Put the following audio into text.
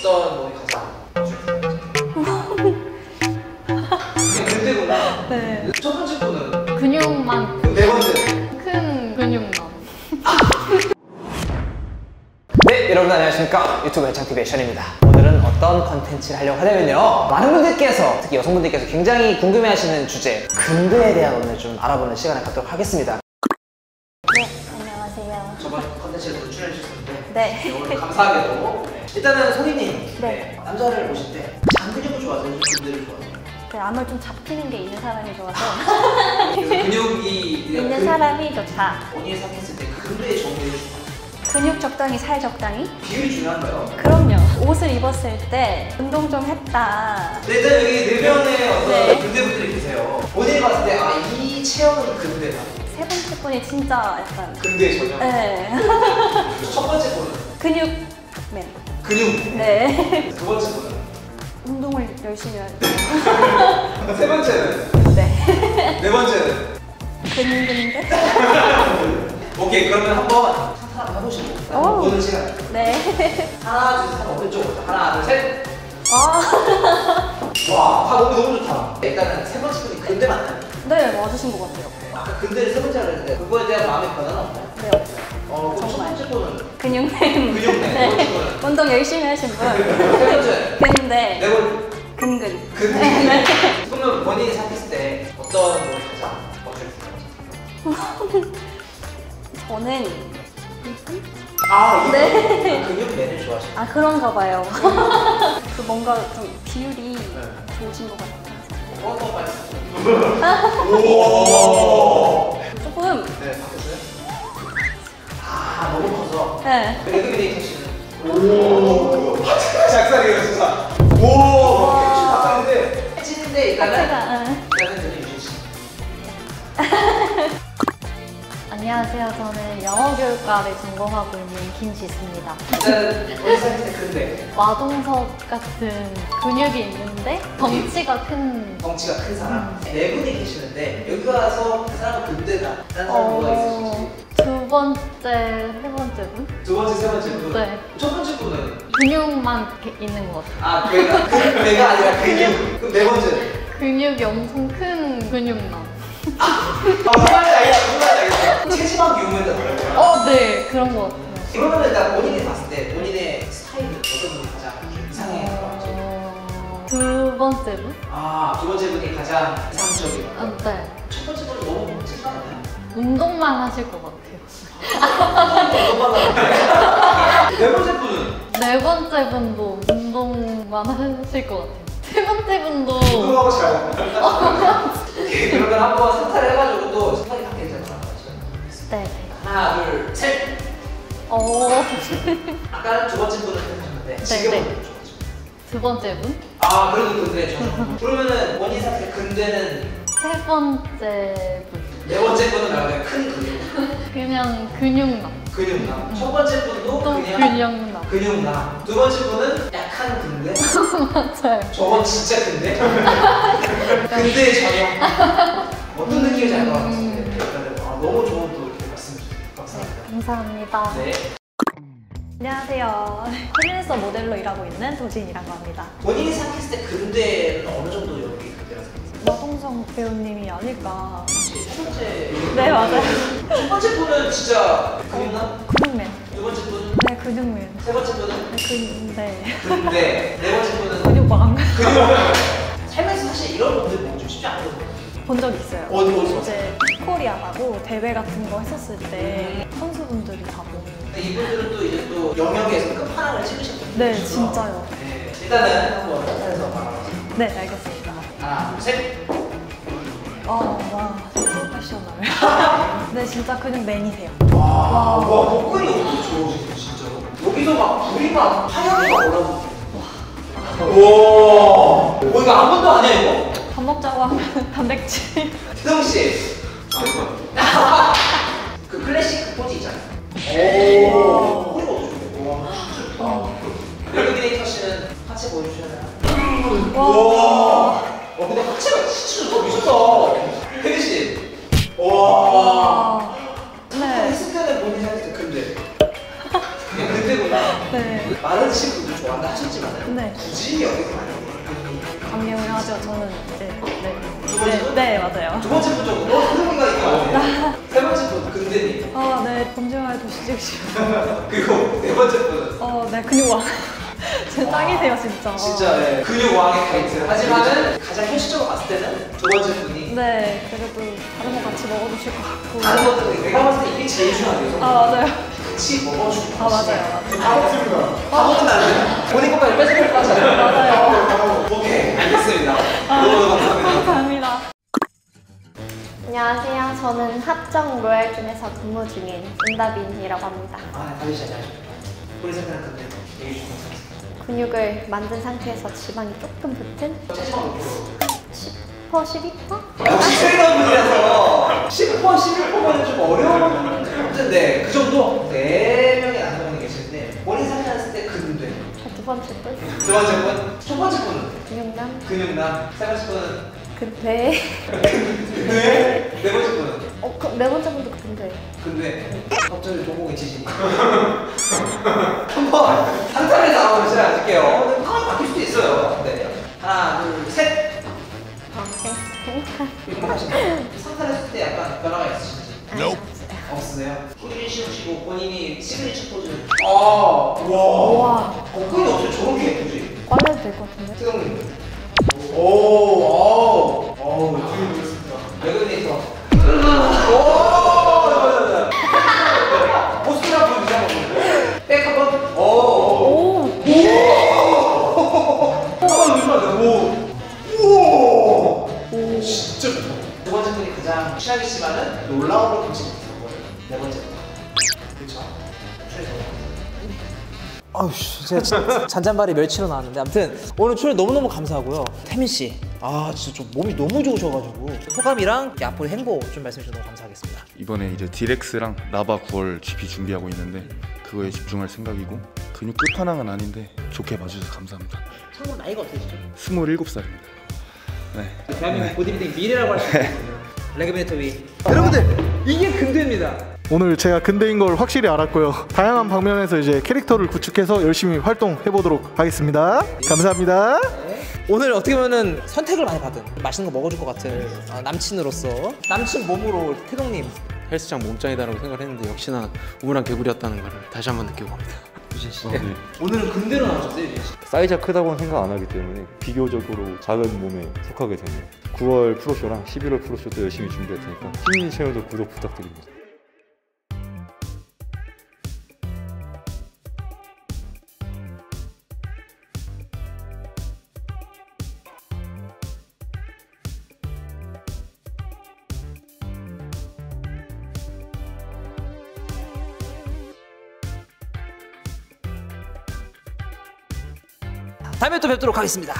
어떤 몸이 가장 근데구나. 네. 첫 번째 거는 근육만 네 번째. 큰 근육만. 네, 여러분 안녕하십니까? 유튜브 해창TV의 션입니다. 오늘은 어떤 컨텐츠를 하려고 하냐면요, 많은 분들께서, 특히 여성분들께서 굉장히 궁금해하시는 주제, 근대에 대한 오늘 좀 알아보는 시간을 갖도록 하겠습니다. 네, 안녕하세요. 저번 컨텐츠에도 출연해 주셨는데 네. 오늘 감사하게도 일단은 소희님, 네. 남자를 보실 때 장근육을 좋아하세요? 근대를 좋아하세요? 그 아무래도 좀 잡히는 게 있는 사람이 좋아서 그래서 근육이 있는 사람이 좋다. 본인이 생각했을 때 근대의 정의를 좋아하세요? 근육 적당히, 살 적당히? 비율이 중요한가요? 그럼요. 옷을 입었을 때 운동 좀 했다. 네, 일단 여기 네 명의 어떤 네. 근대분들이 계세요. 본인이 봤을 때 아, 이 체형은 근대다. 세 번째 분이 진짜 약간 근대 전형. 네. 첫 번째 분은 근육맨. 근육. 네. 두 번째 분은 운동을 열심히 해야 돼요. 세 번째는 네. 네 번째는 근근데? 오케이, 그러면 한번 상상 해보시고 한번 보는 시간. 네. 하나, 둘, 셋, 한번 왼쪽으로. 하나, 둘, 셋. 아. 와, 다 너무 좋다. 일단은 세 번째 분이 근대 맞나요? 네, 맞으신 것 같아요. 아까 근대를 세 번째라 그랬는데 그거에 대한 마음의 변화는 없나요? 네, 없어요. 그럼 첫 정말. 번째 분은 근육맨. 근육맨. 두 번째 분은 운동 열심히 하신 분. 세 번째. 근데 네 번째. 근근. 근데 그러면 본인이 생각했을 때 어떤 몸이 가장 멋있을까요? 저는 이쁜? 아, 이거 네. 근육맨을 좋아하시나요? 아, 그런가 봐요. 그 뭔가 좀 비율이 좋으신 것 같아요. 어떤 말씀? 오. 조금. 네, 바뀌었어요? 아, 너무 커서. 네. 레그비데이터 씨는 오. 작살이에요, 진짜. 오. 작살인데 해지는데 일단은 저는 유진 씨. 안녕하세요. 저는 영어교육과를 전공하고 있는 김지수입니다. 일단은 어디 생각했을 때 근데 마동석 같은 근육이 있는데 덩치가 큰. 덩치가 큰 사람 네 분이 계시는데 여기 와서 그 사람은 근대다 라는 사람 누가 있으신지. 두 번째, 세 번째 분? 두 번째, 세 번째 분. 네. 첫 번째 분은 근육만 이렇게 있는 것 같아요. 아, 뇌가 아니라 근육. 그럼 네 번째. 근육이 엄청 큰 근육남. 무슨 말인지 알겠어, 무슨 말인지 알겠어. 체지방 유무에다 뭐라고요? 네, 그런 것 같아요. 그러면 일단 본인이 봤을 때 본인의 스타일은 어떤 분이 가장 이상해요? 두 번째 분? 아, 두 번째 분이 가장 이상적인. 네. 첫 번째 분은 너무 체지방이나요? 운동만 하실 것 같아요. 네 번째 분은? 네 번째 분도 운동만 하실 것 같아요. 세 번째 분도 운동하고 잘 먹는다. 오케이, 그러면 한번 상탈을 해가지고 또 생각이 바뀌잖아. 네. 하나, 둘, 셋. 아까는 두 번째 분을 생각하셨는데 지금은 두 번째 분? 아, 그래도 근데 저는 그러면은 본인 상태 근대는 세 번째 분. 네 번째 분은 나한테 큰 근육. 그냥 근육남. 근육남. 첫 번째 분도 또 그냥 근육남. 근육남. 두 번째 분은 약한 근대. 맞아요. 저건 진짜 근대. 근대 전형. 어떤 느낌인지 알 것 같습니다. 아, 너무 좋은 또 이렇게 말씀 주셔서 감사합니다. 감사합니다. 네. 안녕하세요. 프리랜서 모델로 일하고 있는 도진이라고 합니다. 본인이 생각했을 때 근대는 어느 정도 여기 근대라 생각하세요? 마동석 배우님이 아닐까. 세 번째. 네, 맞아요. 첫 번째 분은 진짜 근육남. 근육맨. 두 번째 분은 네, 근육맨. 세 번째 분은 네. 근데 네 번째 분은 근육왕. 살면서 사실 이런 분들 보기 좀 쉽지 않거든요. 본 적 있어요. 어디서? 이제 코리아라고 대회 같은 거 했었을 때 선수분들이 다 보는. 근데 이분들은 또 이제 또 영역에서 끝판왕을 찍으셨거든요. 네, 진짜요. 네. 일단은 한번 해서 말아보세요. 네, 알겠습니다. 하나, 둘, 셋. 와, 프로페셔널. 네, 진짜 근육맨이세요. 와, 복근이 엄청 좋으시죠, 진짜로. 여기서 막 불이 막 하얀게 막 올라오고. 와. 이거 아무것도 아니야, 이거? 밥 먹자고 하면 단백질. 태동 씨. 그 클래식 포즈 있잖아요. 오. 허리가 어떻게 좋네. 와, 좋다. 레그비데이터 씨는 하체 보여주셔야 와. 근데 하체가 진짜 더 미쳤다. 혜리 씨. 와. 네. 했을 때는 본인이 했을 때 근데. 그게 근데군요. 마른 친구도 좋아한다 하셨지만 네. 굳이 여기서 많이 강경을 하죠. 저는 이제 두 번째 분? 네 맞아요. 두 번째 분 정도? 흐름이가 있게 많네요. 세 번째 분 근대님. 네 검증할 도시직시. 그리고 네 번째 분은 네 근육왕. 제 짱이세요 진짜. 진짜 네. 근육 왕의 타이틀. 하지만은 가장 현실적으로 봤을 때는 두 번째 분이 네 그래도 다른 거 같이 먹어주실 것 같고. 다른 것들은 내가 봤을 때 이게 제일 중요해요. 맞아요. 같이 먹어주고. 맞아요. 다 먹습니다. 다 먹으면 안 돼요. 본인 것까지 뺏을 것 같잖아요. 맞아요. 오케이 알겠습니다. 너무 감사합니다. 감사합니다. 안녕하세요. 저는 합정 로얄존에서 근무 중인 은다빈이라고 합니다. 다들 잘 안녕하십니까. 우리 생각은 근데 얘기 좀 해주세요. 근육을 만든 상태에서 지방이 조금 붙은 체지방 몇 프로? 10%, 12%? 역시 트레이너 분이라서 10%, 11%는 좀 어려운 아무튼 네, 그 정도 4명의 남성분이 계시는데 본인 생각했을 때 근데 두 번째 분? 두 번째 분, 첫 번째 분은 근육남? 근육남, 세 번째 분은 근대? 근데 네 번째 분은 네 번째 분도 근대. 근데 갑자기 조공이 지시니까 한번 상상해서 한번 시작할게요. 상황이 바뀔 수도 있어요. 네. 하나, 둘, 셋. 행복한. 상상했을 때 약간 변화가 있으신지? Nope. 없으세요? 소리를 씌우시고 본인이 시그니처 포즈. 와. 근데 어떻게 저렇게 예쁘지? 빨래도 될 것 같은데? 태동님. 오, 되게 놀랐습니다. 레그네이터. 모습을 한번 보여주세요. 백 한 번. 한번 보여주세요. 진짜 좋다. 두 번째 분이 가장 취향이시지만은 놀라운 걸 보지 못했던 거예요. 네 번째 분. 그렇죠? 아우 제가 잔잔바리 멸치로 나왔는데 아무튼 오늘 출연 너무너무 감사하고요. 태민 씨, 진짜 좀 몸이 너무 좋으셔가지고 소감이랑 앞으로 행보 좀 말씀해 주셔서 너무 감사하겠습니다. 이번에 이제 디렉스랑 라바 9월 GP 준비하고 있는데 그거에 집중할 생각이고 근육 끝판왕은 아닌데 좋게 봐주셔서 감사합니다. 참고로 나이가 어떻게 되시죠? 27살입니다. 네. 대한민국 보디빌딩 미래라고 할 수 있습니다. 레그비네터 위. 여러분들 이게 근대입니다. 오늘 제가 근대인 걸 확실히 알았고요. 다양한 방면에서 이제 캐릭터를 구축해서 열심히 활동해 보도록 하겠습니다. 감사합니다. 오늘 어떻게 보면은 선택을 많이 받은 맛있는 거 먹어줄 것 같은 남친으로서 남친 몸으로 태동님 헬스장 몸짱이다라고 생각을 했는데 역시나 우물안 개구리였다는 걸 다시 한번 느끼고 갑니다. 유진 씨. 오늘은 근대로 나오셨어요, 유진 씨. 사이즈가 크다고는 생각 안 하기 때문에 비교적으로 작은 몸에 속하게 되네요. 9월 프로쇼랑 11월 프로쇼도 열심히 준비할 테니까 희민이 채널도 구독 부탁드립니다. 다음에 또 뵙도록 하겠습니다.